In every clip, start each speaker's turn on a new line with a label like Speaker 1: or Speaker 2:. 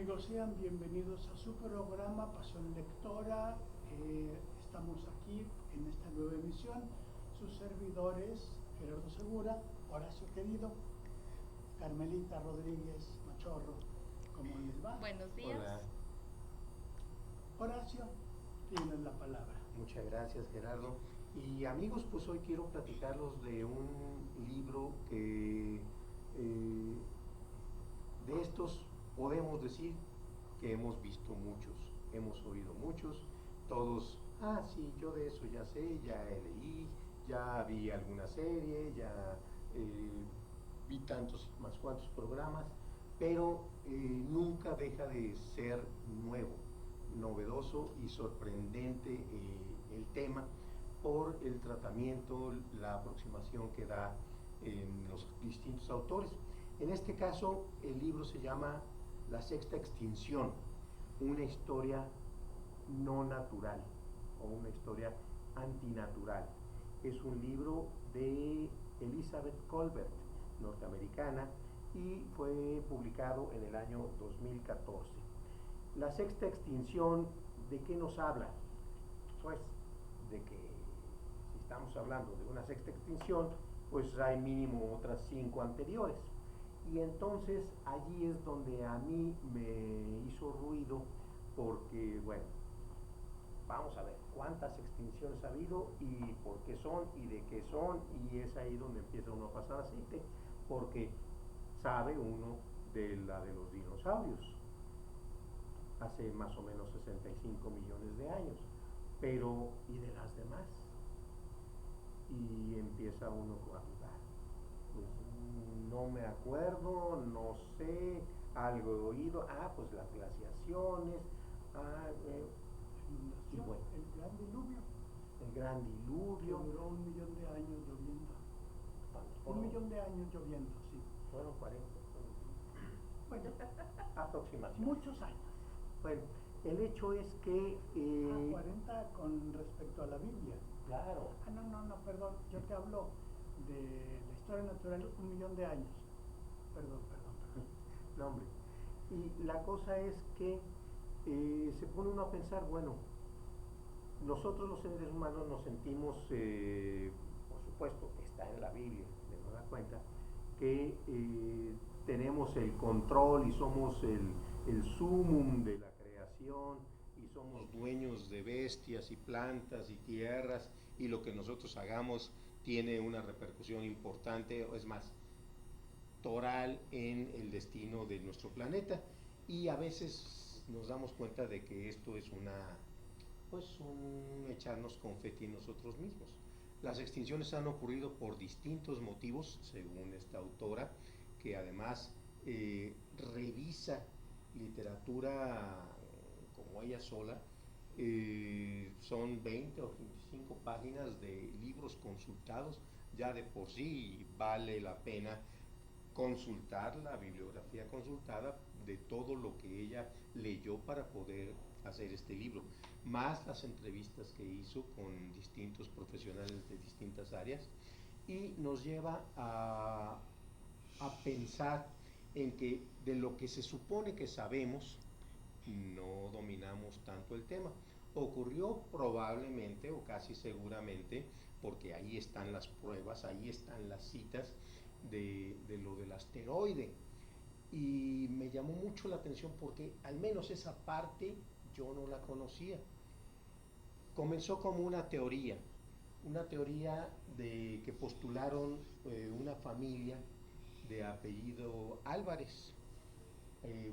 Speaker 1: amigos? Sean bienvenidos a su programa Pasión Lectora. Estamos aquí en esta nueva emisión. Sus servidores, Gerardo Segura, Horacio Querido, Carmelita Rodríguez Machorro. ¿Cómo les va?
Speaker 2: Buenos días.
Speaker 3: Hola.
Speaker 1: Horacio, tienes la palabra.
Speaker 3: Muchas gracias, Gerardo. Y amigos, pues hoy quiero platicarlos de un libro que de estos podemos decir que hemos visto muchos, hemos oído muchos, todos, sí, yo de eso ya sé, ya leí, ya vi alguna serie, ya vi tantos más cuantos programas, pero nunca deja de ser nuevo, novedoso y sorprendente el tema por el tratamiento, la aproximación que da en los distintos autores. En este caso, el libro se llama La Sexta Extinción, una historia no natural o una historia antinatural. Es un libro de Elizabeth Kolbert, norteamericana, y fue publicado en el año 2014. La Sexta Extinción, ¿de qué nos habla? Pues de que si estamos hablando de una sexta extinción, pues hay mínimo otras 5 anteriores. Y entonces allí es donde a mí me hizo ruido porque, bueno, vamos a ver cuántas extinciones ha habido y por qué son y de qué son, y es ahí donde empieza uno a pasar aceite, porque sabe uno de la de los dinosaurios, hace más o menos 65 millones de años, pero ¿y de las demás? Y empieza uno a dudar. Pues no me acuerdo, no sé, algo he oído, pues las glaciaciones, y bueno,
Speaker 1: el gran diluvio.
Speaker 3: el gran diluvio.
Speaker 1: Duró 1.000.000 de años lloviendo.
Speaker 3: Fueron,
Speaker 1: 1.000.000 de años lloviendo, sí.
Speaker 3: Fueron 40.
Speaker 1: Bueno,
Speaker 3: Aproximación.
Speaker 1: muchos años.
Speaker 3: Bueno, el hecho es que...
Speaker 1: 40 con respecto a la Biblia.
Speaker 3: Claro.
Speaker 1: No, perdón, yo te hablo de la historia natural, 1.000.000 de años. Perdón.
Speaker 3: No, hombre. Y la cosa es que se pone uno a pensar, bueno, nosotros los seres humanos nos sentimos, por supuesto, está en la Biblia, me da cuenta, que tenemos el control y somos el sumum de la creación y somos dueños de bestias y plantas y tierras, y lo que nosotros hagamos tiene una repercusión importante, o es más, toral en el destino de nuestro planeta, y a veces nos damos cuenta de que esto es un echarnos confeti en nosotros mismos. Las extinciones han ocurrido por distintos motivos, según esta autora, que además revisa literatura como ella sola. Son 20 o 25 páginas de libros consultados, ya de por sí vale la pena consultar la bibliografía consultada de todo lo que ella leyó para poder hacer este libro, más las entrevistas que hizo con distintos profesionales de distintas áreas, y nos lleva a pensar en que de lo que se supone que sabemos, no dominamos tanto el tema. Ocurrió probablemente o casi seguramente, porque ahí están las pruebas, ahí están las citas de lo del asteroide, y me llamó mucho la atención porque al menos esa parte yo no la conocía. Comenzó como una teoría de que postularon una familia de apellido Álvarez.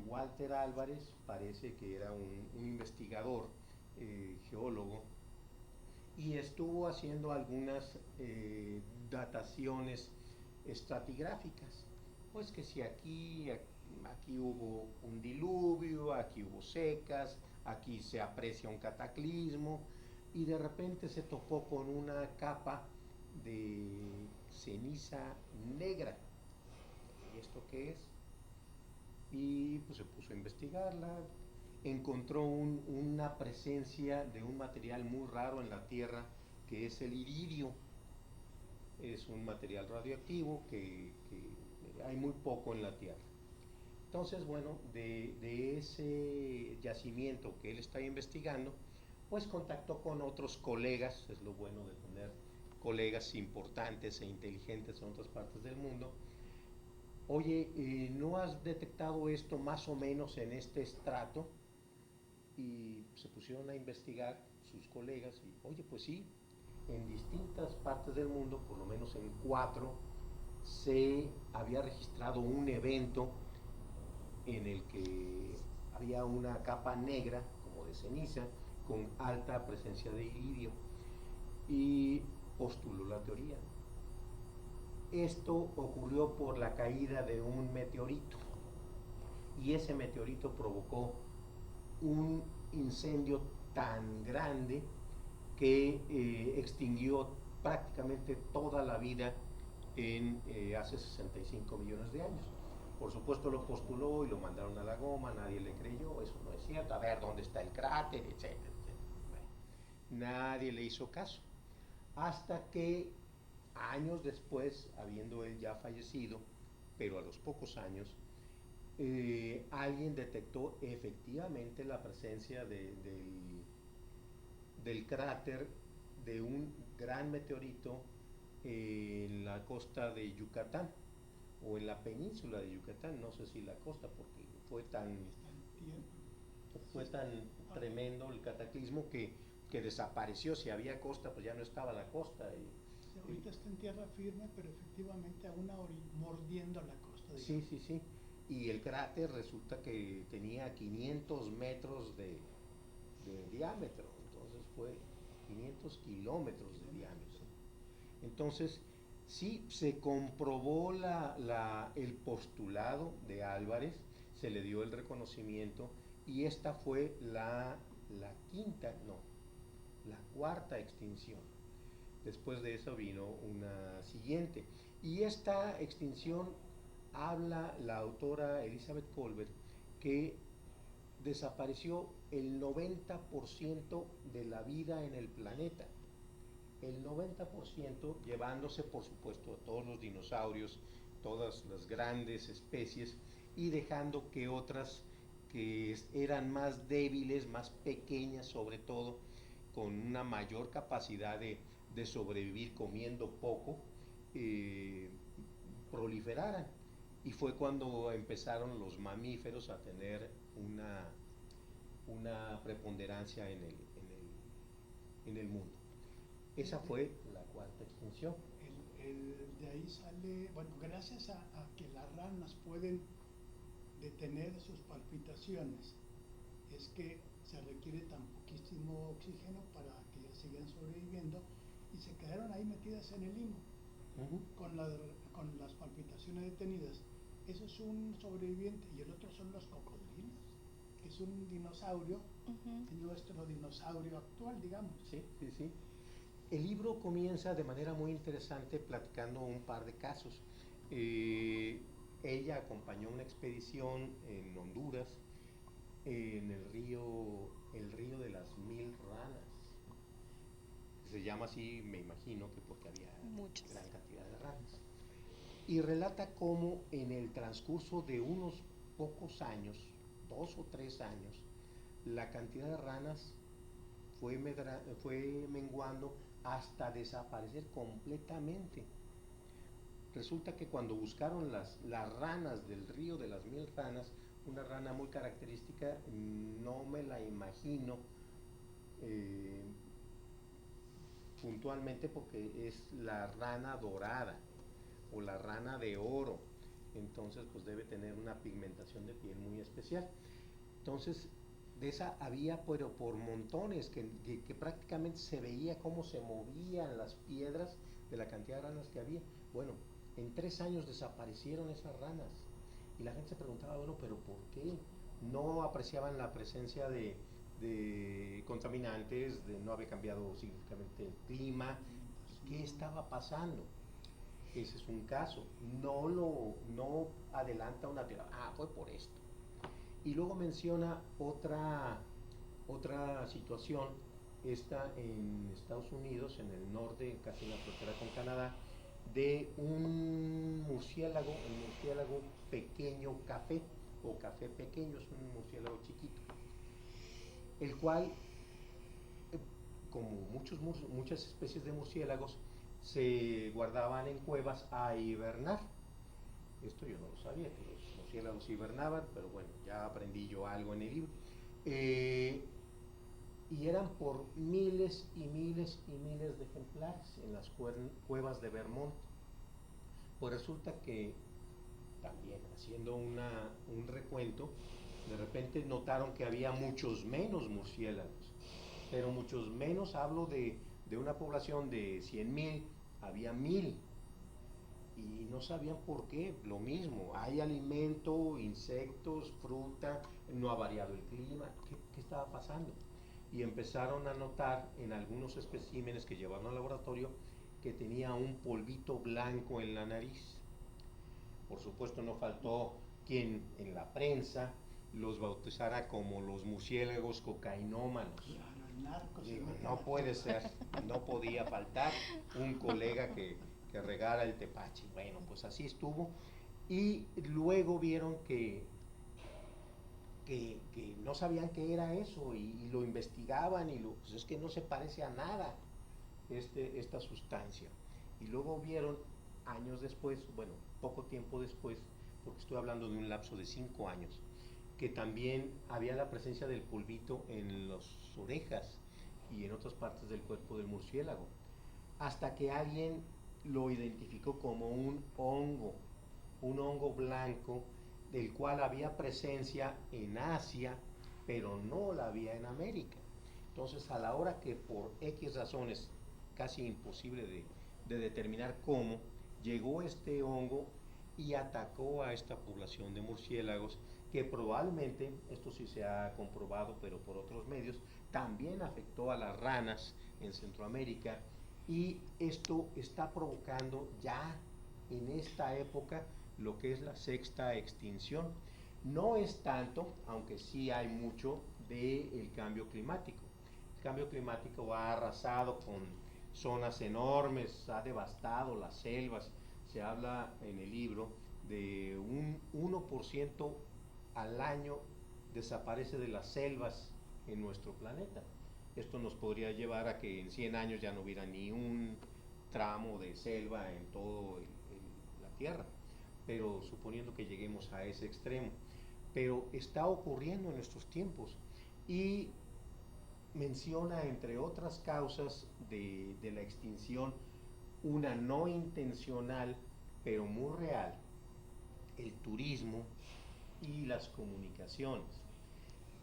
Speaker 3: Walter Álvarez parece que era un investigador, geólogo, y estuvo haciendo algunas dataciones estratigráficas. Pues que si aquí hubo un diluvio, aquí hubo secas, aquí se aprecia un cataclismo, y de repente se topó con una capa de ceniza negra. ¿Y esto qué es? Y pues se puso a investigarla, encontró una presencia de un material muy raro en la Tierra, que es el iridio. Es un material radioactivo que hay muy poco en la Tierra. Entonces, bueno, de ese yacimiento que él está investigando, pues contactó con otros colegas, es lo bueno de tener colegas importantes e inteligentes en otras partes del mundo. Oye, ¿no has detectado esto más o menos en este estrato? Y se pusieron a investigar sus colegas y, oye, pues sí, en distintas partes del mundo, por lo menos en 4, se había registrado un evento en el que había una capa negra, como de ceniza, con alta presencia de iridio, y postuló la teoría. Esto ocurrió por la caída de un meteorito, y ese meteorito provocó un incendio tan grande que extinguió prácticamente toda la vida en hace 65 millones de años. Por supuesto lo postuló y lo mandaron a la goma, nadie le creyó, eso no es cierto, a ver dónde está el cráter, etcétera, etcétera. Bueno, nadie le hizo caso, hasta que años después, habiendo él ya fallecido, pero a los pocos años, alguien detectó efectivamente la presencia del cráter de un gran meteorito en la costa de Yucatán o en la península de Yucatán, no sé si la costa, porque fue tan tremendo el cataclismo que desapareció. Si había costa, pues ya no estaba la costa.
Speaker 1: Ahorita está en tierra firme, pero efectivamente a una hora mordiendo la costa.
Speaker 3: Sí, sí, sí. Y el cráter resulta que tenía 500 metros de diámetro, entonces fue 500 kilómetros de diámetro. Entonces, sí, se comprobó el postulado de Álvarez, se le dio el reconocimiento y esta fue la cuarta extinción. Después de eso vino una siguiente. Y esta extinción habla la autora Elizabeth Kolbert que desapareció el 90% de la vida en el planeta. El 90% llevándose, por supuesto, a todos los dinosaurios, todas las grandes especies, y dejando que otras que eran más débiles, más pequeñas sobre todo, con una mayor capacidad de sobrevivir comiendo poco, eh, proliferaran. Y fue cuando empezaron los mamíferos a tener una preponderancia en el mundo. Esa fue la cuarta extinción.
Speaker 1: De ahí sale, bueno, gracias a que las ranas pueden detener sus palpitaciones, es que se requiere tan poquísimo oxígeno para que ellas sigan sobreviviendo y se quedaron ahí metidas en el limbo. Con las palpitaciones detenidas. Eso es un sobreviviente y el otro son los cocodrilos, que es un dinosaurio, nuestro dinosaurio actual, digamos.
Speaker 3: Sí, sí, sí. El libro comienza de manera muy interesante platicando un par de casos. Ella acompañó una expedición en Honduras, en el río de las 1000 ranas. Se llama así, me imagino que porque había muchas, gran cantidad de ranas. Y relata cómo en el transcurso de unos pocos años, 2 o 3 años, la cantidad de ranas fue menguando hasta desaparecer completamente. Resulta que cuando buscaron las ranas del río de las 1000 ranas, una rana muy característica, no me la imagino puntualmente porque es la rana dorada o la rana de oro, entonces pues debe tener una pigmentación de piel muy especial. Entonces de esa había pero por montones, que prácticamente se veía cómo se movían las piedras de la cantidad de ranas que había. Bueno, en 3 años desaparecieron esas ranas y la gente se preguntaba, bueno, pero ¿por qué? No apreciaban la presencia de contaminantes, no había cambiado significativamente el clima. ¿Qué estaba pasando? Ese es un caso. No adelanta una teoría. Fue por esto. Y luego menciona otra situación, esta en Estados Unidos, en el norte, casi en la frontera con Canadá, de un murciélago, el murciélago pequeño café, o café pequeño, es un murciélago chiquito, el cual, como muchas especies de murciélagos, se guardaban en cuevas a hibernar. Esto yo no lo sabía, que los murciélagos hibernaban, pero bueno, ya aprendí yo algo en el libro. Y eran por miles y miles y miles de ejemplares en las cuevas de Vermont. Pues resulta que también haciendo un recuento, de repente notaron que había muchos menos murciélagos, pero muchos menos, hablo de una población de 100,000, había 1,000, y no sabían por qué. Lo mismo, hay alimento, insectos, fruta, no ha variado el clima, ¿qué estaba pasando? Y empezaron a notar en algunos especímenes que llevaron al laboratorio que tenía un polvito blanco en la nariz. Por supuesto, no faltó quien en la prensa los bautizara como los murciélagos cocainómanos.
Speaker 1: Claro, el narco se
Speaker 3: Digo,
Speaker 1: mete a
Speaker 3: no
Speaker 1: la
Speaker 3: puede
Speaker 1: cueva.
Speaker 3: ser, no podía faltar un colega que regara el tepache. Bueno, pues así estuvo. Y luego vieron que no sabían qué era eso y lo investigaban y pues es que no se parece a nada esta sustancia. Y luego vieron años después, bueno, poco tiempo después, porque estoy hablando de un lapso de 5 años, que también había la presencia del polvito en las orejas y en otras partes del cuerpo del murciélago, hasta que alguien lo identificó como un hongo blanco, del cual había presencia en Asia, pero no la había en América. Entonces, a la hora que por X razones, casi imposible de determinar cómo, llegó este hongo y atacó a esta población de murciélagos, que probablemente, esto sí se ha comprobado, pero por otros medios, también afectó a las ranas en Centroamérica, y esto está provocando ya en esta época lo que es la sexta extinción. No es tanto, aunque sí hay mucho del cambio climático. El cambio climático ha arrasado con zonas enormes, ha devastado las selvas. Se habla en el libro de un 1% al año desaparece de las selvas en nuestro planeta. Esto nos podría llevar a que en 100 años ya no hubiera ni un tramo de selva en toda la Tierra, pero suponiendo que lleguemos a ese extremo. Pero está ocurriendo en nuestros tiempos, y menciona, entre otras causas de la extinción, una no intencional, pero muy real: el turismo y las comunicaciones.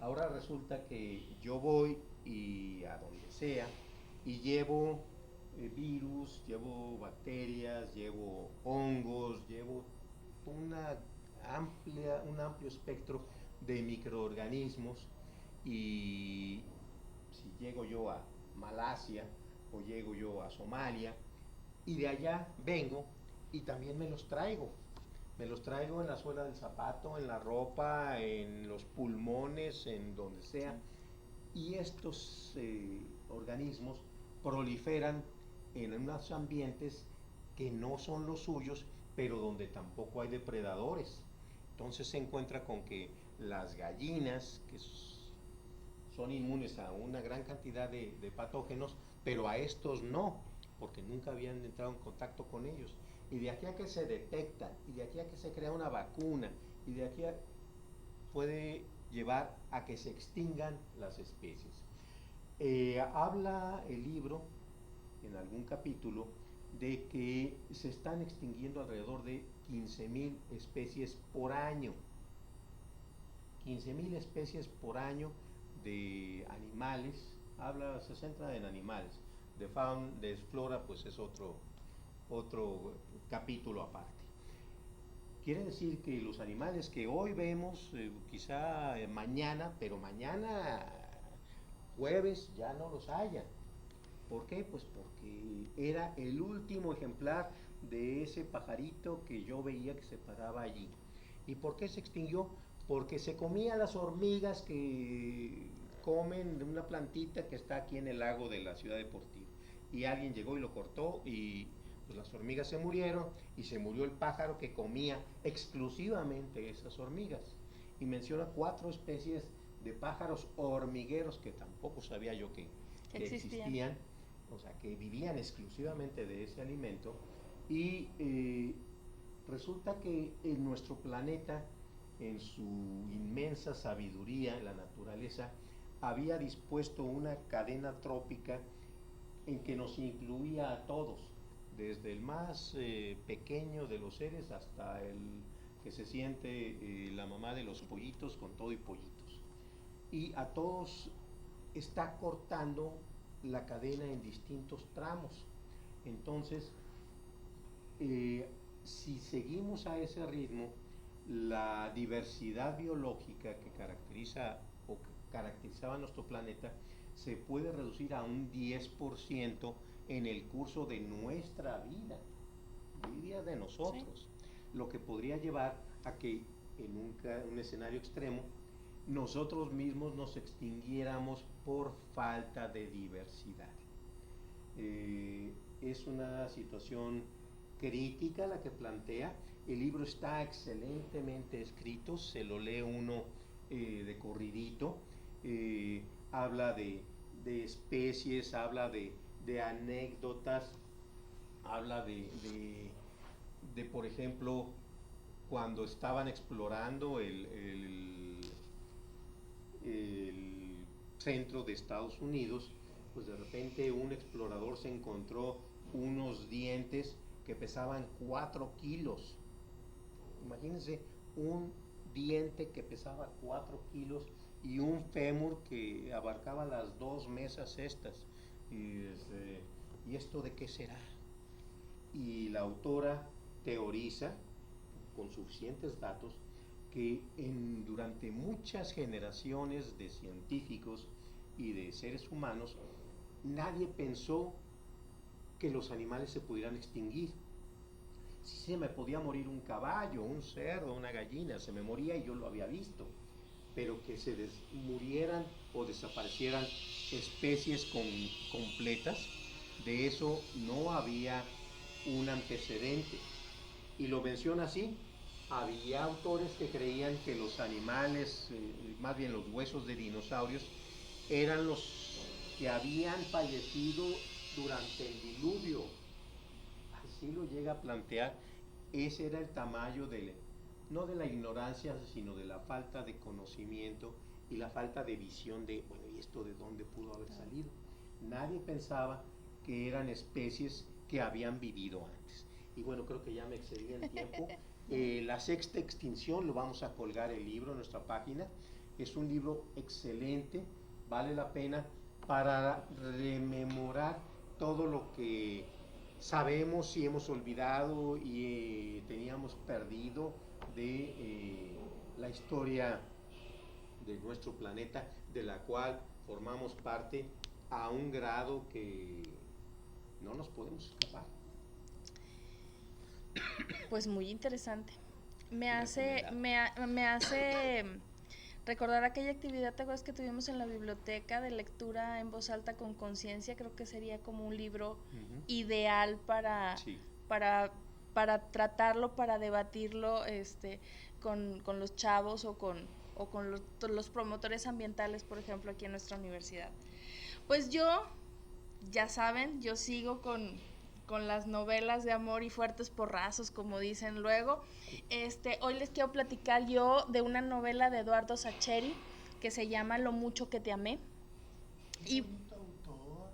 Speaker 3: Ahora resulta que yo voy y a donde sea y llevo virus, llevo bacterias, llevo hongos, llevo un amplio espectro de microorganismos, y si llego yo a Malasia o llego yo a Somalia, y de allá vengo y también me los traigo. Me los traigo en la suela del zapato, en la ropa, en los pulmones, en donde sea. Y estos organismos proliferan en unos ambientes que no son los suyos, pero donde tampoco hay depredadores. Entonces se encuentra con que las gallinas, que son inmunes a una gran cantidad de patógenos, pero a estos no, porque nunca habían entrado en contacto con ellos. Y de aquí a que se detecta, y de aquí a que se crea una vacuna, y de aquí a puede llevar a que se extingan las especies. Habla el libro, en algún capítulo, de que se están extinguiendo alrededor de 15,000 especies por año. 15,000 especies por año de animales. Se centra en animales. De fauna, de flora, pues es otro capítulo aparte. Quiere decir que los animales que hoy vemos, quizá mañana, pero mañana jueves ya no los haya. ¿Por qué? Pues porque era el último ejemplar de ese pajarito que yo veía que se paraba allí. ¿Y por qué se extinguió? Porque se comía las hormigas que comen de una plantita que está aquí en el lago de la Ciudad Deportiva. Y alguien llegó y lo cortó, y pues las hormigas se murieron, y se murió el pájaro que comía exclusivamente esas hormigas. y menciona 4 especies de pájaros hormigueros que tampoco sabía yo que existían, o sea, que vivían exclusivamente de ese alimento. Y resulta que en nuestro planeta, en su inmensa sabiduría, la naturaleza había dispuesto una cadena trópica en que nos incluía a todos, desde el más pequeño de los seres hasta el que se siente la mamá de los pollitos con todo y pollitos. Y a todos está cortando la cadena en distintos tramos. Entonces, si seguimos a ese ritmo, la diversidad biológica que caracteriza o que caracterizaba nuestro planeta se puede reducir a un 10% en el curso de nuestra vida, vida de nosotros, sí. Lo que podría llevar a que en un escenario extremo nosotros mismos nos extinguiéramos por falta de diversidad. Es una situación crítica la que plantea. El libro está excelentemente escrito, se lo lee uno de corridito. Habla de especies, habla de anécdotas, habla de por ejemplo, cuando estaban explorando el centro de Estados Unidos, pues de repente un explorador se encontró unos dientes que pesaban 4 kilos. Imagínense un diente que pesaba 4 kilos y un fémur que abarcaba las 2 mesas estas. ¿Y esto de qué será? Y la autora teoriza, con suficientes datos, que durante muchas generaciones de científicos y de seres humanos, nadie pensó que los animales se pudieran extinguir. Si se me podía morir un caballo, un cerdo, una gallina, se me moría y yo lo había visto, pero que se murieran o desaparecieran especies completas, de eso no había un antecedente. Y lo menciona así: había autores que creían que los animales, más bien los huesos de dinosaurios, eran los que habían fallecido durante el diluvio. Así lo llega a plantear. Ese era el tamaño no de la ignorancia, sino de la falta de conocimiento y la falta de visión de, bueno, ¿y esto de dónde pudo haber salido? Nadie pensaba que eran especies que habían vivido antes. Y bueno, creo que ya me excedí en tiempo. La sexta extinción, lo vamos a colgar el libro en nuestra página. Es un libro excelente, vale la pena para rememorar todo lo que sabemos y hemos olvidado y teníamos perdido de la historia de nuestro planeta, de la cual formamos parte a un grado que no nos podemos escapar.
Speaker 2: Pues muy interesante. Me hace recordar aquella actividad, ¿te acuerdas que tuvimos en la biblioteca de lectura en voz alta con conciencia? Creo que sería como un libro ideal para tratarlo, para debatirlo con los chavos o con los promotores ambientales, por ejemplo, aquí en nuestra universidad. Pues yo, ya saben, yo sigo con las novelas de amor y fuertes porrazos, como dicen luego. Hoy les quiero platicar yo de una novela de Eduardo Sacheri que se llama Lo mucho que te amé.
Speaker 1: Y autor.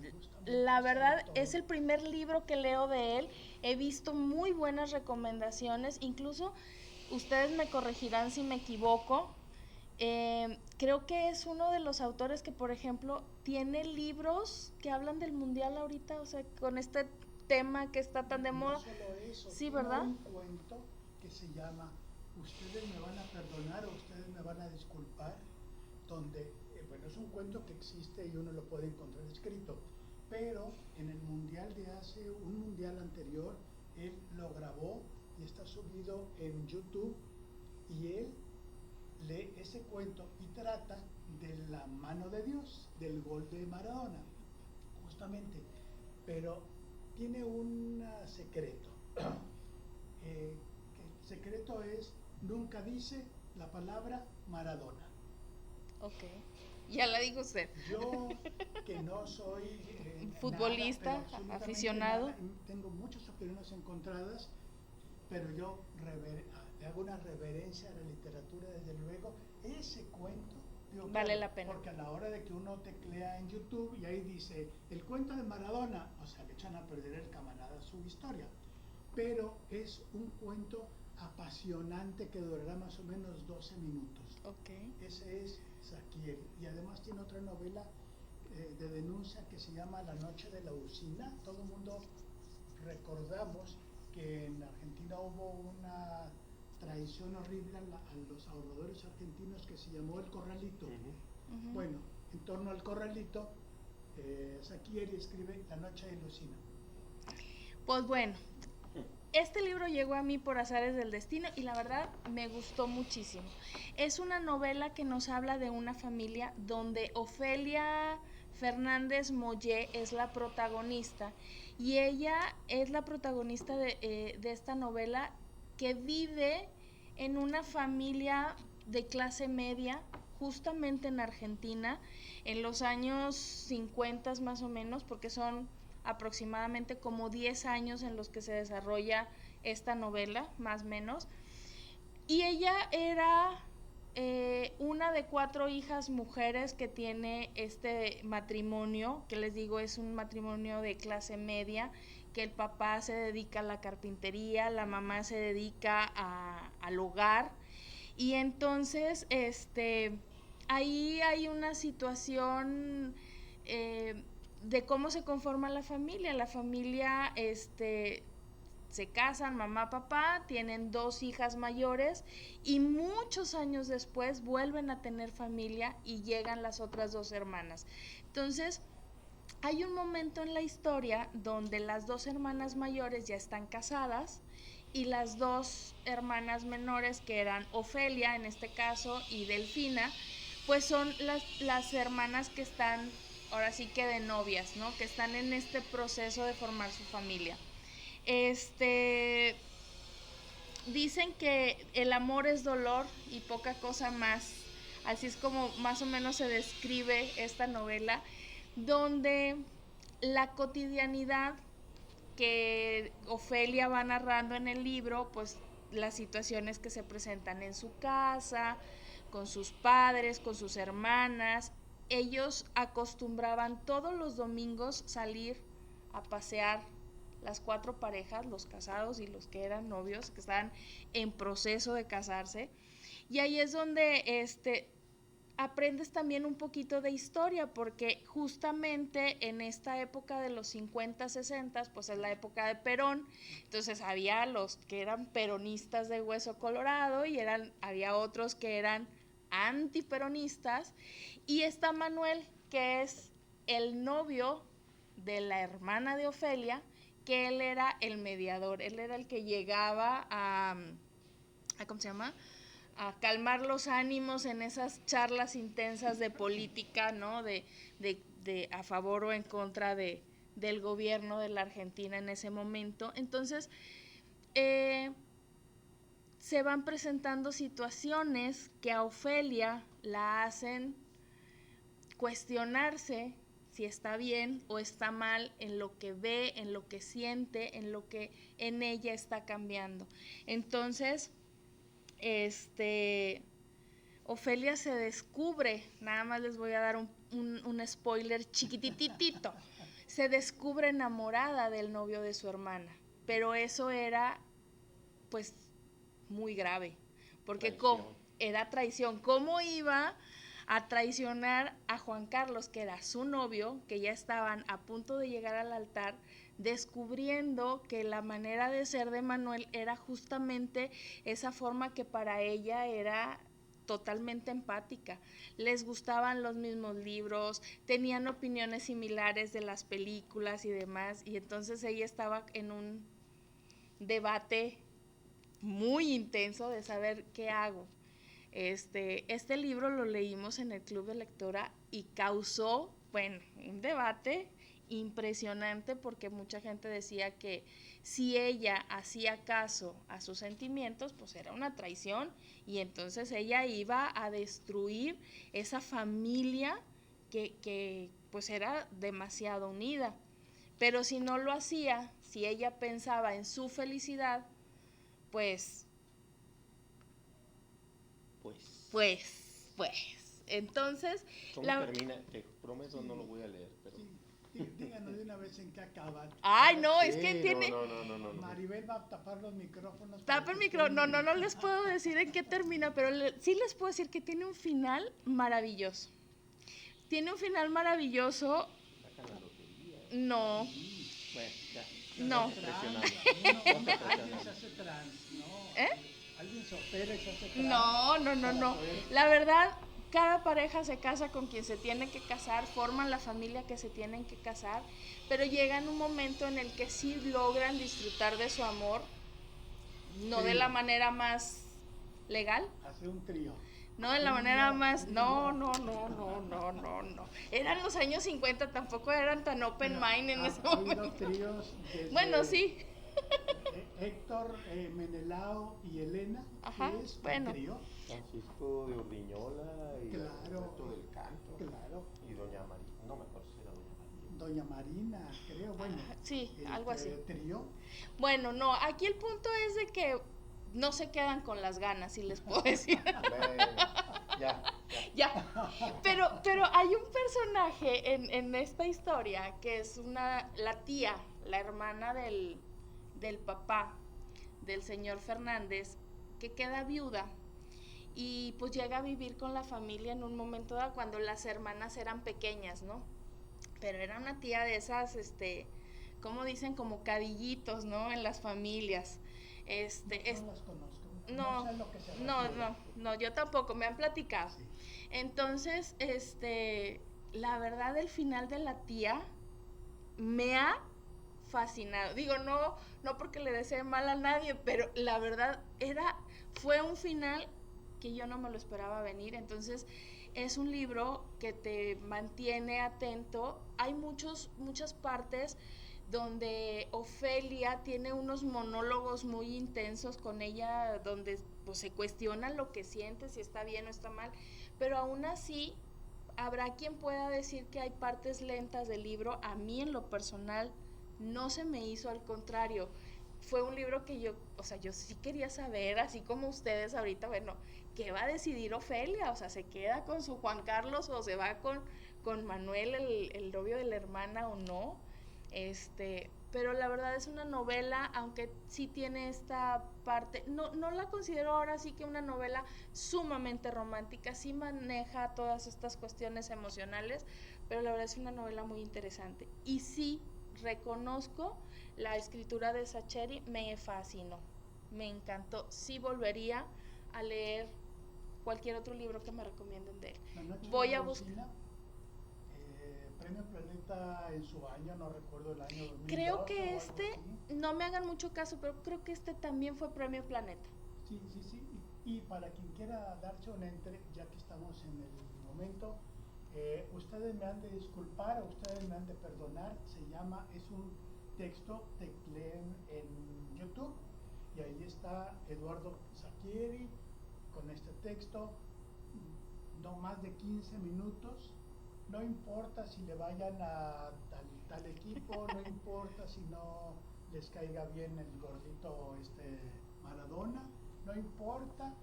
Speaker 1: Me gusta mucho
Speaker 2: la verdad es el primer libro que leo de él. He visto muy buenas recomendaciones, incluso ustedes me corregirán si me equivoco. Creo que es uno de los autores que, por ejemplo, tiene libros que hablan del mundial ahorita, o sea, con este tema que está tan de moda.
Speaker 1: No solo eso,
Speaker 2: sí, ¿verdad?
Speaker 1: Un cuento que se llama Ustedes me van a perdonar o ustedes me van a disculpar, donde, bueno, es un cuento que existe y uno lo puede encontrar escrito, pero en el mundial un mundial anterior, él lo grabó y está subido en YouTube, y él lee ese cuento y trata de la mano de Dios, del gol de Maradona, justamente, pero tiene un secreto. El secreto es: nunca dice la palabra Maradona.
Speaker 2: Ok, ya la dijo usted.
Speaker 1: Yo, que no soy
Speaker 2: Futbolista,
Speaker 1: nada, pero absolutamente
Speaker 2: aficionado.
Speaker 1: nada, tengo muchas opiniones encontradas, pero yo le hago una reverencia a la literatura, desde luego. Ese cuento, digo,
Speaker 2: Vale
Speaker 1: claro,
Speaker 2: la pena.
Speaker 1: porque a la hora de que uno teclea en YouTube y ahí dice el cuento de Maradona, o sea, le echan a perder el camarada su historia. Pero es un cuento apasionante que durará más o menos 12 minutos.
Speaker 2: Ok.
Speaker 1: Ese es Sacchieri. Y además tiene otra novela de denuncia que se llama La noche de la usina. Todo el mundo recordamos que en Argentina hubo una traición horrible a los ahorradores argentinos que se llamó el Corralito.
Speaker 2: Ujú.
Speaker 1: Bueno, en torno al Corralito, Sacchieri escribe La noche de la usina.
Speaker 2: Pues bueno, este libro llegó a mí por azares del destino y la verdad me gustó muchísimo. Es una novela que nos habla de una familia donde Ofelia Fernández Mollé es la protagonista y ella es la protagonista de esta novela que vive en una familia de clase media justamente en Argentina en los años 50 más o menos, porque son aproximadamente como 10 años en los que se desarrolla esta novela, más o menos. Y ella era una de 4 hijas mujeres que tiene este matrimonio, que les digo es un matrimonio de clase media, que el papá se dedica a la carpintería, la mamá se dedica al hogar. Y entonces, ahí hay una situación de cómo se conforma la familia. La familia, se casan, mamá, papá, tienen 2 hijas mayores y muchos años después vuelven a tener familia y llegan las otras 2 hermanas. Entonces, hay un momento en la historia donde las 2 hermanas mayores ya están casadas y las 2 hermanas menores, que eran Ofelia en este caso y Delfina, pues son las hermanas que están ahora sí que de novias, ¿no? Que están en este proceso de formar su familia. Dicen que el amor es dolor y poca cosa más. Así es como más o menos se describe esta novela, donde la cotidianidad que Ofelia va narrando en el libro, pues las situaciones que se presentan en su casa, con sus padres, con sus hermanas. Ellos acostumbraban todos los domingos salir a pasear las 4 parejas, los casados y los que eran novios, que estaban en proceso de casarse. Y ahí es donde aprendes también un poquito de historia, porque justamente en esta época de los 50, 60, pues es la época de Perón. Entonces había los que eran peronistas de hueso colorado y había otros que eran antiperonistas. Y está Manuel, que es el novio de la hermana de Ofelia, que él era el mediador, él era el que llegaba a ¿cómo se llama? A calmar los ánimos en esas charlas intensas de política, ¿no? De a favor o en contra del gobierno de la Argentina en ese momento. Entonces, se van presentando situaciones que a Ofelia la hacen cuestionarse si está bien o está mal en lo que ve, en lo que siente, en lo que en ella está cambiando. Entonces, Ofelia se descubre, nada más les voy a dar un spoiler chiquititito, se descubre enamorada del novio de su hermana, pero eso era pues muy grave, porque era traición. ¿Cómo iba a traicionar a Juan Carlos, que era su novio, que ya estaban a punto de llegar al altar, descubriendo que la manera de ser de Manuel era justamente esa forma que para ella era totalmente empática? Les gustaban los mismos libros, tenían opiniones similares de las películas y demás, y entonces ella estaba en un debate muy intenso de saber qué hago. Este libro lo leímos en el club de lectora y causó, bueno, un debate impresionante, porque mucha gente decía que si ella hacía caso a sus sentimientos, pues era una traición, y entonces ella iba a destruir esa familia que pues era demasiado unida. Pero si no lo hacía, si ella pensaba en su felicidad, pues, entonces...
Speaker 3: ¿Cómo termina? Te prometo no lo voy a leer, pero...
Speaker 1: Díganos de una vez en qué acaban.
Speaker 2: Ay, no,
Speaker 3: Sí,
Speaker 2: es que tiene...
Speaker 3: No.
Speaker 1: Maribel va a tapar los micrófonos.
Speaker 2: Tapa el micrófono. No les puedo decir en qué termina, pero sí les puedo decir que tiene un final maravilloso. Tiene un final maravilloso.
Speaker 3: Sacan la lotería.
Speaker 2: No.
Speaker 3: Bueno, ya.
Speaker 2: No.
Speaker 1: Alguien se hace trans, ¿no?
Speaker 2: ¿Eh?
Speaker 1: Alguien se opera y se hace trans.
Speaker 2: No. La verdad, cada pareja se casa con quien se tiene que casar, forman la familia que se tienen que casar, pero llegan un momento en el que sí logran disfrutar de su amor, no de la manera más legal.
Speaker 1: Hace un trío.
Speaker 2: No de la manera más... No. Eran los años 50, tampoco eran tan open mind en ese momento.
Speaker 1: Tríos
Speaker 2: Bueno, sí.
Speaker 1: Héctor, Menelao y Elena.
Speaker 2: Ajá,
Speaker 1: es
Speaker 2: bueno.
Speaker 1: un trío.
Speaker 3: Francisco de Urdiñola y
Speaker 1: Claro.
Speaker 3: Alberto del Canto.
Speaker 1: Claro.
Speaker 3: Y Doña Marina, no me acuerdo si era
Speaker 1: Doña Marina, creo, bueno.
Speaker 2: Sí, algo así.
Speaker 1: Trío.
Speaker 2: Bueno, no, aquí el punto es de que no se quedan con las ganas, si les puedo decir. Ya. Pero hay un personaje en esta historia que es la tía, la hermana del papá del señor Fernández, que queda viuda y pues llega a vivir con la familia en un momento dado cuando las hermanas eran pequeñas, ¿no? Pero era una tía de esas, ¿cómo dicen? Como cadillitos, ¿no? En las familias.
Speaker 1: No las conozco. Sé lo que se refiere.
Speaker 2: No, yo tampoco, me han platicado.
Speaker 1: Sí.
Speaker 2: Entonces, la verdad, el final de la tía me ha fascinado. Digo, no porque le desee mal a nadie, pero la verdad fue un final que yo no me lo esperaba venir. Entonces, es un libro que te mantiene atento. Hay muchas partes donde Ofelia tiene unos monólogos muy intensos con ella, donde pues, se cuestiona lo que siente, si está bien o está mal, pero aún así habrá quien pueda decir que hay partes lentas del libro. A mí en lo personal no se me hizo, al contrario, fue un libro que yo sí quería saber, así como ustedes ahorita, bueno, ¿qué va a decidir Ofelia? O sea, ¿se queda con su Juan Carlos o se va con Manuel, el novio de la hermana, o no? Pero la verdad es una novela, aunque sí tiene esta parte, no la considero ahora sí que una novela sumamente romántica, sí maneja todas estas cuestiones emocionales, pero la verdad es una novela muy interesante. Y sí, reconozco, la escritura de Sacheri me fascinó, me encantó. Sí volvería a leer cualquier otro libro que me recomienden de él. Voy a buscar.
Speaker 1: Premio Planeta en su año, no recuerdo el año 2012.
Speaker 2: Creo que no me hagan mucho caso, pero creo que también fue Premio Planeta.
Speaker 1: Sí. Y para quien quiera darse un entre, ya que estamos en el momento, ustedes me han de disculpar, ustedes me han de perdonar. Es un texto, tecleen en YouTube y ahí está Eduardo Sacheri con este texto, no más de 15 minutos. No importa si le vayan a tal equipo, no importa si no les caiga bien el gordito Maradona, no importa.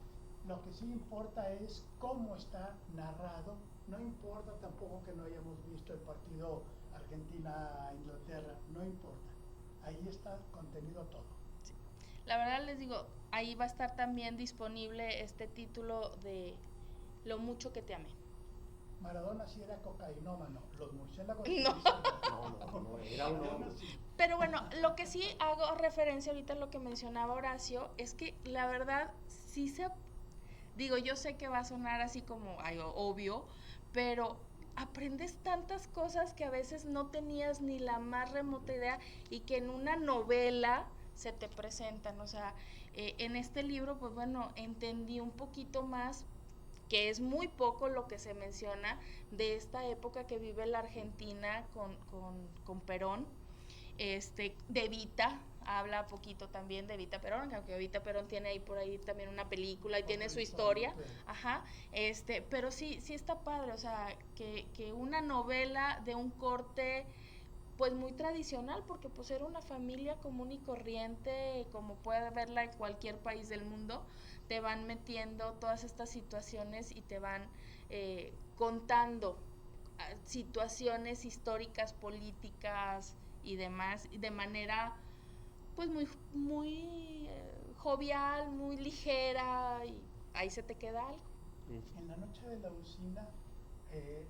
Speaker 1: Lo que sí importa es cómo está narrado. No importa tampoco que no hayamos visto el partido Argentina-Inglaterra, no importa. Ahí está contenido todo.
Speaker 2: Sí. La verdad les digo, ahí va a estar también disponible este título de Lo mucho que te amé.
Speaker 1: Maradona sí era cocainómano, los murciélagos
Speaker 3: no, era un hombre.
Speaker 2: Pero bueno, lo que sí hago referencia ahorita a lo que mencionaba Horacio es que la verdad sí digo, yo sé que va a sonar así como obvio, pero aprendes tantas cosas que a veces no tenías ni la más remota idea y que en una novela se te presentan. O sea, en este libro, pues bueno, entendí un poquito más que es muy poco lo que se menciona de esta época que vive la Argentina con Perón, de Evita, habla poquito también de Evita Perón, aunque Evita Perón tiene ahí por ahí también una película y tiene su historia, ajá, pero sí está padre, o sea, que una novela de un corte pues muy tradicional, porque pues era una familia común y corriente, como puede verla en cualquier país del mundo, te van metiendo todas estas situaciones y te van contando situaciones históricas, políticas y demás, de manera pues muy jovial, muy ligera, y ahí se te queda algo.
Speaker 1: En la noche de la usina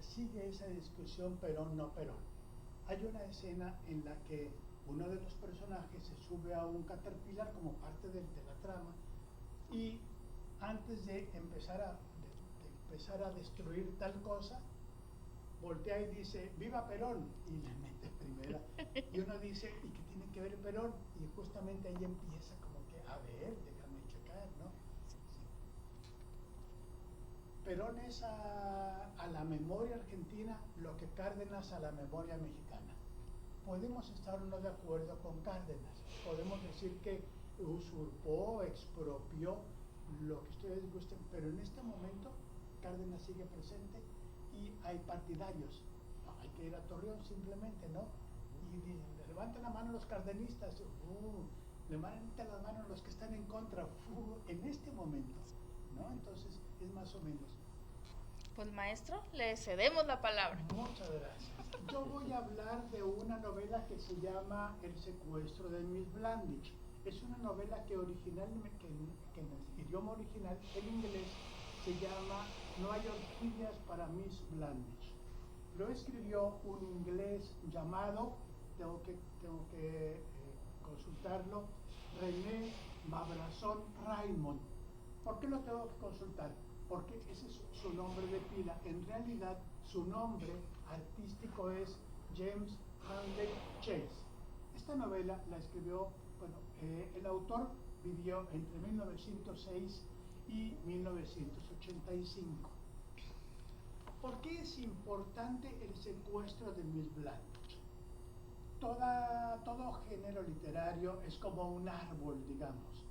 Speaker 1: sigue esa discusión Perón no Perón. Hay una escena en la que uno de los personajes se sube a un caterpillar como parte de la trama, y antes de empezar a destruir tal cosa, voltea y dice ¡Viva Perón! Y le mete primera. Y uno dice ¿y qué tiene que ver Perón? Y justamente ahí empieza como que, a ver, déjame checar, ¿no? Sí. Perón es a la memoria argentina lo que Cárdenas a la memoria mexicana. Podemos estar o no de acuerdo con Cárdenas, podemos decir que usurpó, expropió, lo que ustedes gusten, pero en este momento Cárdenas sigue presente y hay partidarios. No, hay que ir a Torreón simplemente, ¿no? Y levanten la mano los cardenistas, levanten la mano los que están en contra, en este momento, ¿no? Entonces es más o menos.
Speaker 2: Pues maestro, le cedemos la palabra.
Speaker 1: Muchas gracias. Yo voy a hablar de una novela que se llama El secuestro de Miss Blandich. Es una novela que originalmente, que en el idioma original, en inglés, se llama No hay orquídeas para Miss Blandich. Lo escribió un inglés llamado, tengo que consultarlo, René Mabrazón Raymond. ¿Por qué lo tengo que consultar? Porque ese es su nombre de pila. En realidad, su nombre artístico es James Handley Chase. Esta novela la escribió, el autor vivió entre 1906 y 1985. ¿Por qué es importante el secuestro de Miss Blandich? Todo género literario es como un árbol, digamos,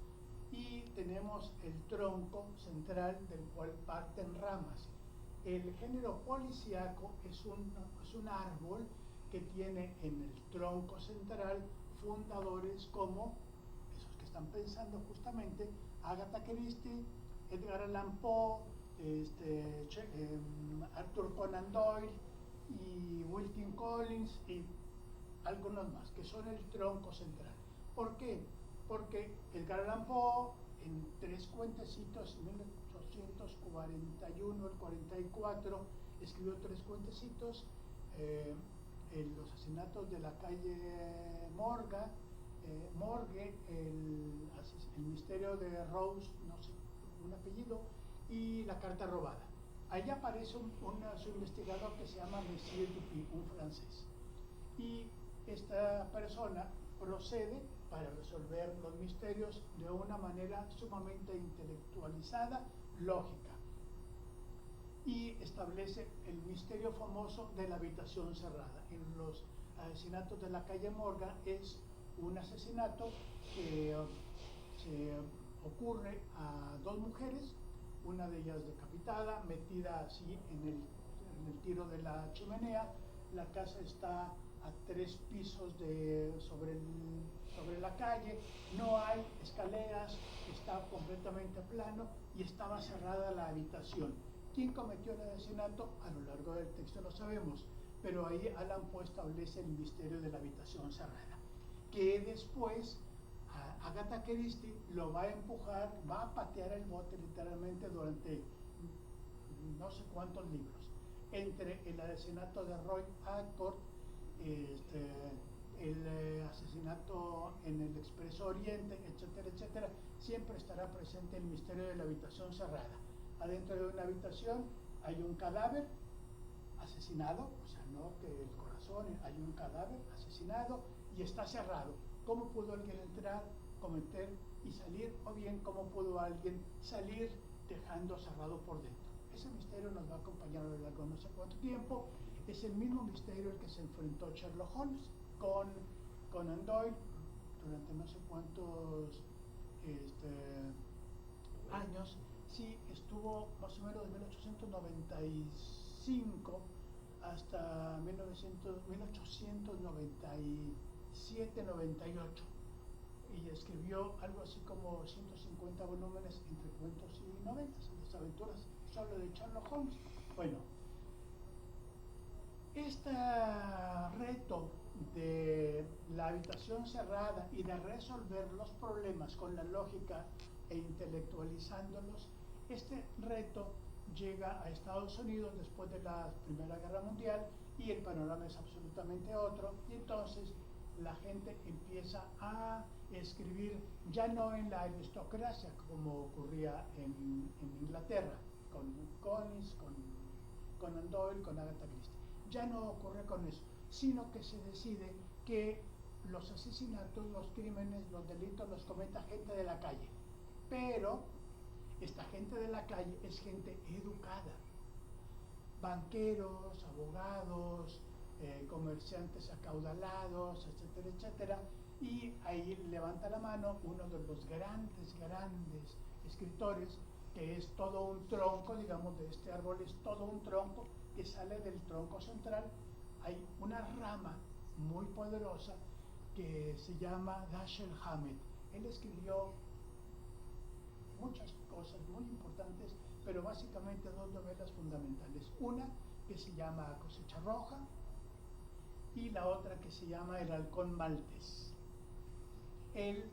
Speaker 1: y tenemos el tronco central del cual parten ramas. El género policíaco es un árbol que tiene en el tronco central fundadores como esos que están pensando justamente, Agatha Christie, Edgar Allan Poe, Arthur Conan Doyle y Wilkie Collins y algunos más, que son el tronco central. ¿Por qué? Porque Edgar Allan Poe, en 3 cuentecitos, en 1841 al 44, escribió 3 cuentecitos, los asesinatos de la calle Morgue, el misterio de Rose, no sé, un apellido, y la carta robada. Ahí aparece su investigador que se llama Monsieur Dupy, un francés. Y esta persona procede para resolver los misterios de una manera sumamente intelectualizada, lógica, y establece el misterio famoso de la habitación cerrada. En los asesinatos de la calle Morgan es un asesinato que se ocurre a 2 mujeres, una de ellas decapitada, metida así en el tiro de la chimenea. La casa está a 3 pisos sobre la calle, no hay escaleras, está completamente plano y estaba cerrada la habitación. ¿Quién cometió el asesinato? A lo largo del texto lo sabemos, pero ahí Allan Poe establece el misterio de la habitación cerrada, que después Agatha Christie lo va a empujar, va a patear el bote literalmente durante no sé cuántos libros. Entre el asesinato de Roy Ackford, el asesinato en el Expreso Oriente, etcétera, etcétera, siempre estará presente el misterio de la habitación cerrada. Adentro de una habitación hay un cadáver asesinado, o sea, no que el corazón, hay un cadáver asesinado y está cerrado. ¿Cómo pudo alguien entrar, cometer y salir? O bien, ¿cómo pudo alguien salir dejando cerrado por dentro? Ese misterio nos va a acompañar a lo largo de no sé cuánto tiempo. Es el mismo misterio al que se enfrentó Sherlock Holmes con Conan Doyle durante no sé cuántos años. Sí, estuvo más o menos de 1895 hasta 1897-98 y escribió algo así como 150 volúmenes entre cuentos y novelas, las aventuras solo de Sherlock Holmes. Bueno, este reto de la habitación cerrada y de resolver los problemas con la lógica e intelectualizándolos, este reto llega a Estados Unidos después de la Primera Guerra Mundial y el panorama es absolutamente otro, y entonces la gente empieza a escribir ya no en la aristocracia como ocurría en Inglaterra, con Collins, con Conan Doyle, con Agatha Christie. Ya no ocurre con eso, sino que se decide que los asesinatos, los crímenes, los delitos los cometa gente de la calle. Pero esta gente de la calle es gente educada. Banqueros, abogados, comerciantes acaudalados, etcétera, etcétera. Y ahí levanta la mano uno de los grandes escritores, que es todo un tronco, digamos, de este árbol es todo un tronco que sale del tronco central. Hay una rama muy poderosa que se llama Dashiell Hammett. Él escribió muchas cosas muy importantes, pero básicamente dos novelas fundamentales. Una que se llama Cosecha Roja y la otra que se llama El Halcón Maltés. Él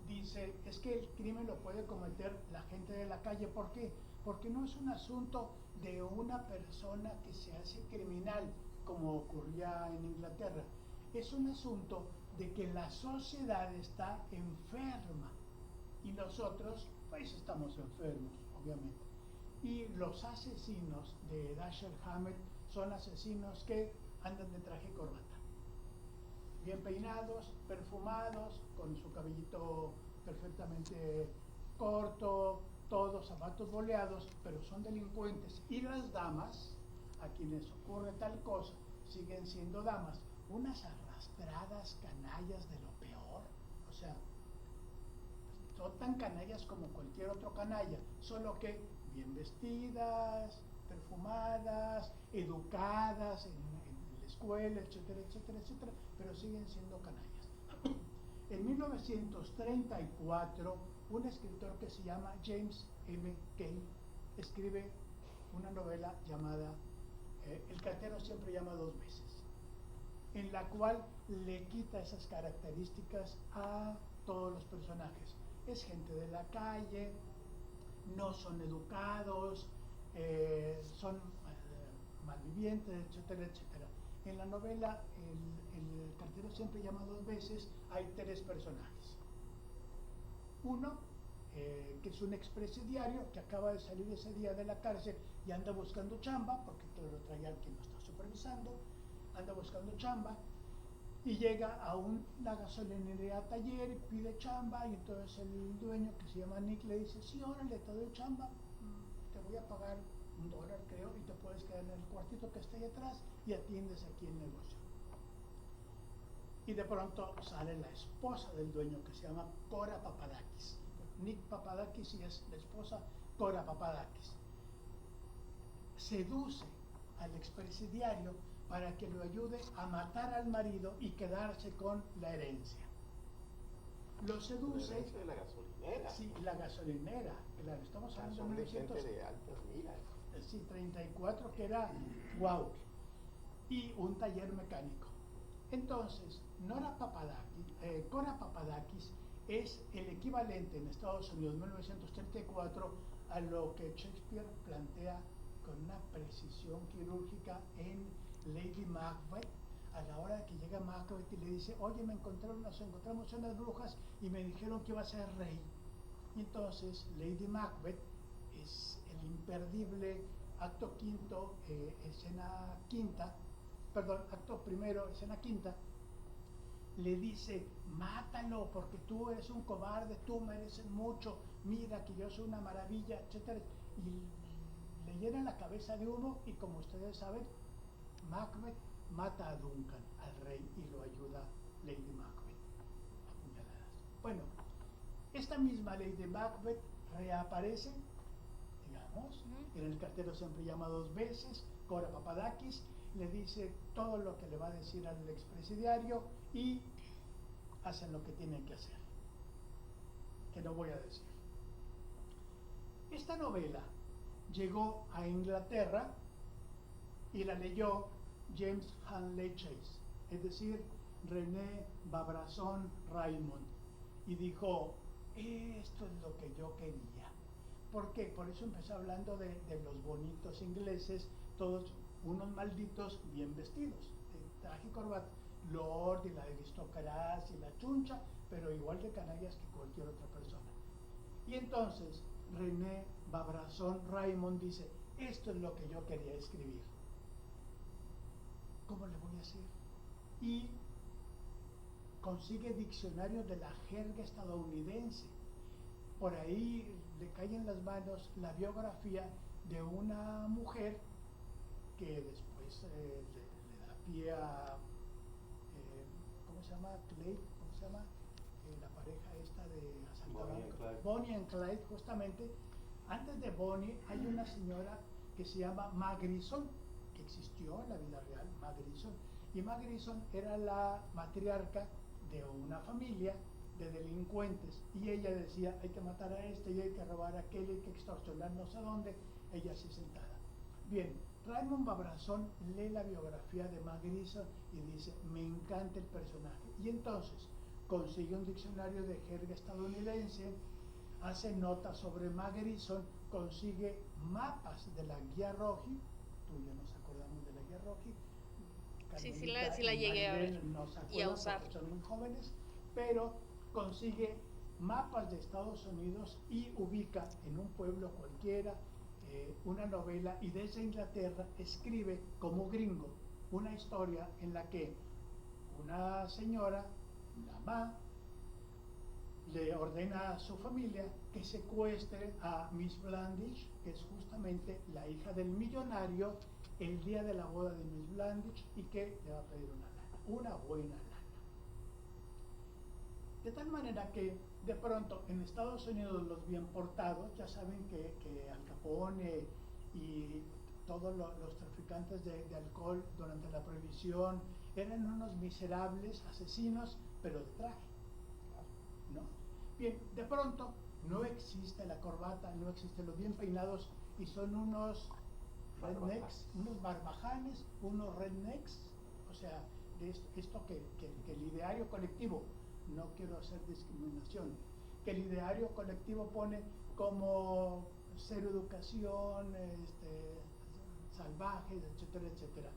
Speaker 1: dice, es que el crimen lo puede cometer la gente de la calle. ¿Por qué? Porque no es un asunto de una persona que se hace criminal, como ocurría en Inglaterra. Es un asunto de que la sociedad está enferma y nosotros, pues, estamos enfermos, obviamente. Y los asesinos de Dashiell Hammett son asesinos que andan de traje y corbata, bien peinados, perfumados, con su cabellito perfectamente corto, todos zapatos boleados, pero son delincuentes. Y las damas, a quienes ocurre tal cosa, siguen siendo damas, unas arrastradas canallas de lo peor. O sea, son tan canallas como cualquier otro canalla, solo que bien vestidas, perfumadas, educadas en la escuela, etcétera, etcétera, etcétera, pero siguen siendo canallas. En 1934, un escritor que se llama James M. Cain escribe una novela llamada El cartero siempre llama dos veces, en la cual le quita esas características a todos los personajes. Es gente de la calle, no son educados, son malvivientes, etcétera, etcétera. En la novela el cartero siempre llama dos veces, hay tres personajes. Uno, que es un expresidiario que acaba de salir ese día de la cárcel y anda buscando chamba, porque todo lo trae alguien lo está supervisando, anda buscando chamba, y llega a una gasolinera taller y pide chamba, y entonces el dueño, que se llama Nick, le dice, sí, órale, te doy chamba, te voy a pagar $1, creo, y te puedes quedar en el cuartito que está ahí atrás y atiendes aquí el negocio. Y de pronto sale la esposa del dueño, que se llama Cora Papadakis. Nick Papadakis y es la esposa Cora Papadakis. Seduce al expresidiario para que lo ayude a matar al marido y quedarse con la herencia. Lo seduce.
Speaker 3: La herencia de la gasolinera.
Speaker 1: Sí, la gasolinera, claro, estamos hablando de 1900.
Speaker 3: Gente de altas miras.
Speaker 1: Sí, 34, que era wow. Y un taller mecánico. Entonces, Cora Papadakis es el equivalente en Estados Unidos, 1934, a lo que Shakespeare plantea con una precisión quirúrgica en Lady Macbeth, a la hora de que llega Macbeth y le dice, oye, nos encontramos unas brujas y me dijeron que iba a ser rey. Y entonces Lady Macbeth es el imperdible acto quinto, acto primero, escena quinta, le dice, mátalo porque tú eres un cobarde, tú mereces mucho, mira que yo soy una maravilla, etcétera. Y le llena la cabeza de humo y, como ustedes saben, Macbeth mata a Duncan, al rey, y lo ayuda Lady Macbeth a puñaladas. Bueno, esta misma Lady Macbeth reaparece, digamos, en El cartero siempre llama dos veces. Cora Papadakis le dice todo lo que le va a decir al expresidiario y hacen lo que tienen que hacer, que no voy a decir. Esta novela llegó a Inglaterra y la leyó James Hanley Chase, es decir, René Babrazón Raymond, y dijo, esto es lo que yo quería. ¿Por qué? Por eso empecé hablando de los bonitos ingleses, todos unos malditos bien vestidos, de traje y corbata, lord y la aristocracia y la chuncha, pero igual de canallas que cualquier otra persona. Y entonces René Babrazón Raymond dice, esto es lo que yo quería escribir. ¿Cómo le voy a hacer? Y consigue diccionarios de la jerga estadounidense. Por ahí le cae en las manos la biografía de una mujer que después le da pie a, ¿cómo se llama? Clyde, ¿cómo se llama? La pareja esta de Asalto Bonnie and Clyde, justamente. Antes de Bonnie hay una señora que se llama Ma Grison, que existió en la vida real, Ma Grison. Y Ma Grison era la matriarca de una familia de delincuentes, y ella decía, hay que matar a este, y hay que robar a aquel, hay que extorsionar no sé dónde, ella así sentada. Bien, Raymond Babrazón lee la biografía de Ma Grison y dice, me encanta el personaje, y entonces consigue un diccionario de jerga estadounidense, hace notas sobre Ma Grison, consigue mapas de la Guía Roji, tú y yo nos acordamos de la Guía Roji,
Speaker 2: sí la llegué a ver
Speaker 1: y a usar, son muy jóvenes, pero consigue mapas de Estados Unidos y ubica en un pueblo cualquiera una novela, y desde Inglaterra escribe como gringo una historia en la que una señora, la Ma, le ordena a su familia que secuestre a Miss Blandish, que es justamente la hija del millonario, el día de la boda de Miss Blandish, y que le va a pedir una lana, una buena lana. De tal manera que de pronto en Estados Unidos los bien portados, ya saben que Al Capone y todos los traficantes de alcohol durante la prohibición eran unos miserables asesinos, pero de traje, ¿no? Bien, de pronto no existe la corbata, no existen los bien peinados, y son unos rednecks, unos barbajanes, unos rednecks, o sea, de esto que el ideario colectivo, no quiero hacer discriminación, que el ideario colectivo pone como cero educación, salvajes, etcétera, etcétera.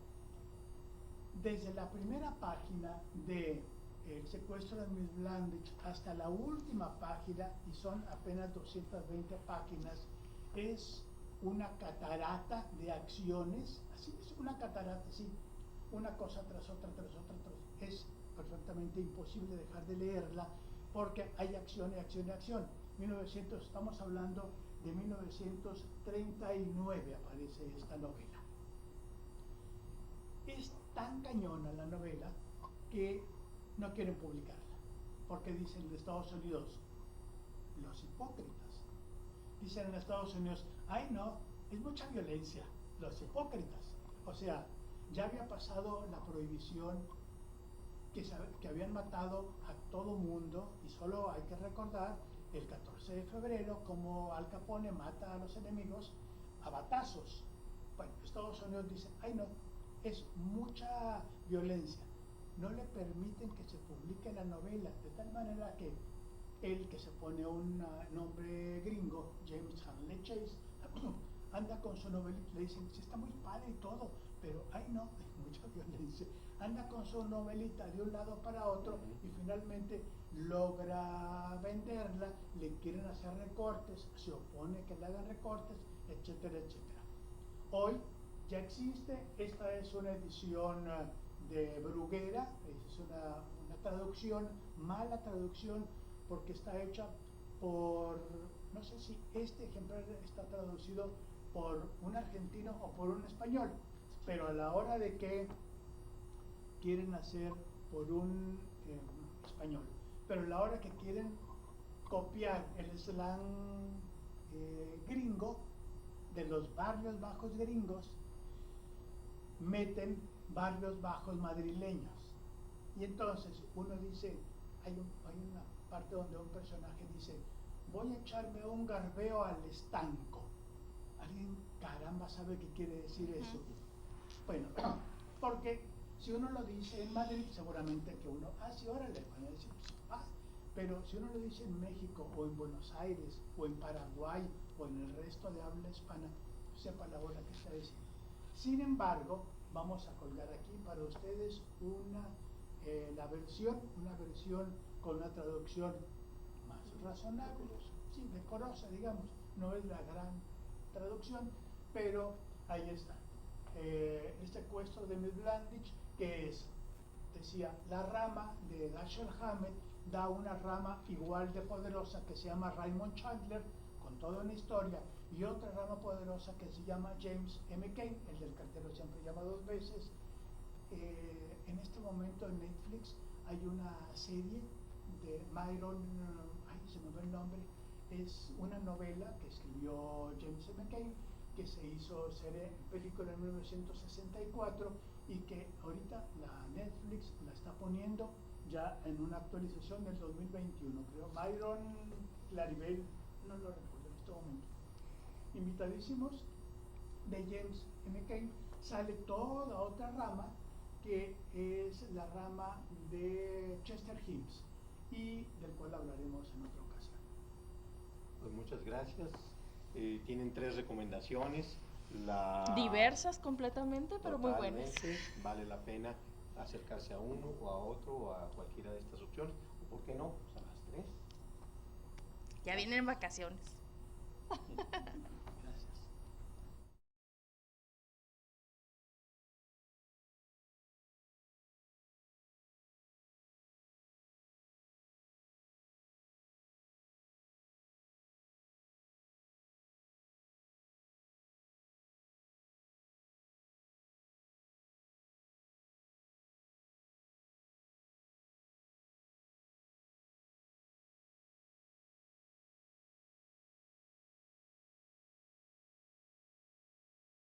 Speaker 1: Desde la primera página de El secuestro de Miss Blandish hasta la última página, y son apenas 220 páginas, es una catarata de acciones, así es una catarata, sí, una cosa tras otra, tras otra, es perfectamente imposible dejar de leerla porque hay acción y acción y acción. Estamos hablando de 1939 aparece esta novela. Es tan cañona la novela que no quieren publicarla, porque dicen en Estados Unidos, los hipócritas. Dicen en Estados Unidos, ay no, es mucha violencia, los hipócritas. O sea, ya había pasado la prohibición, que habían matado a todo mundo, y solo hay que recordar el 14 de febrero como Al Capone mata a los enemigos a batazos. Bueno, Estados Unidos dice, ay no, es mucha violencia. No le permiten que se publique la novela, de tal manera que él, que se pone un nombre gringo, James Hanley Chase, anda con su novelita, le dicen, sí está muy padre y todo, pero ay no, hay mucha violencia. Anda con su novelita de un lado para otro y finalmente logra venderla, le quieren hacer recortes, se opone que le hagan recortes, etcétera, etcétera. Hoy ya existe, esta es una edición de Bruguera, es una traducción, mala traducción, porque está hecha por, no sé si este ejemplar está traducido por un argentino o por un español, pero a la hora de que quieren hacer por un español, pero a la hora que quieren copiar el slang gringo de los barrios bajos gringos, meten barrios bajos madrileños. Y entonces uno dice, hay una parte donde un personaje dice, voy a echarme un garbeo al estanco. ¿Alguien caramba sabe qué quiere decir eso? Bueno, porque si uno lo dice en Madrid, seguramente que uno, sí, órale, van a decir, pero si uno lo dice en México o en Buenos Aires o en Paraguay o en el resto de habla hispana, sepa la bola que está diciendo. Sin embargo, vamos a colgar aquí para ustedes una versión con una traducción más razonable, sí, decorosa, digamos, no es la gran traducción, pero ahí está. El secuestro de Miss Blandich, que es, decía, la rama de Dashiell Hammett da una rama igual de poderosa que se llama Raymond Chandler, con toda una historia, y otra rama poderosa que se llama James M. Cain, el del cartero siempre llama dos veces. En este momento en Netflix hay una serie de Myron, se me va el nombre, es una novela que escribió James M. Cain, que se hizo serie película en 1964 y que ahorita la Netflix la está poniendo ya en una actualización del 2021, creo. Myron Claribel, no lo recuerdo en este momento. Invitadísimos de James M. Cain, sale toda otra rama que es la rama de Chester Himes y del cual hablaremos en otra ocasión.
Speaker 3: Pues muchas gracias. Tienen 3 recomendaciones.
Speaker 2: Diversas completamente, pero muy buenas.
Speaker 3: Vale la pena acercarse a uno o a otro o a cualquiera de estas opciones. ¿O por qué no? Pues a las 3.
Speaker 2: Ya vienen vacaciones.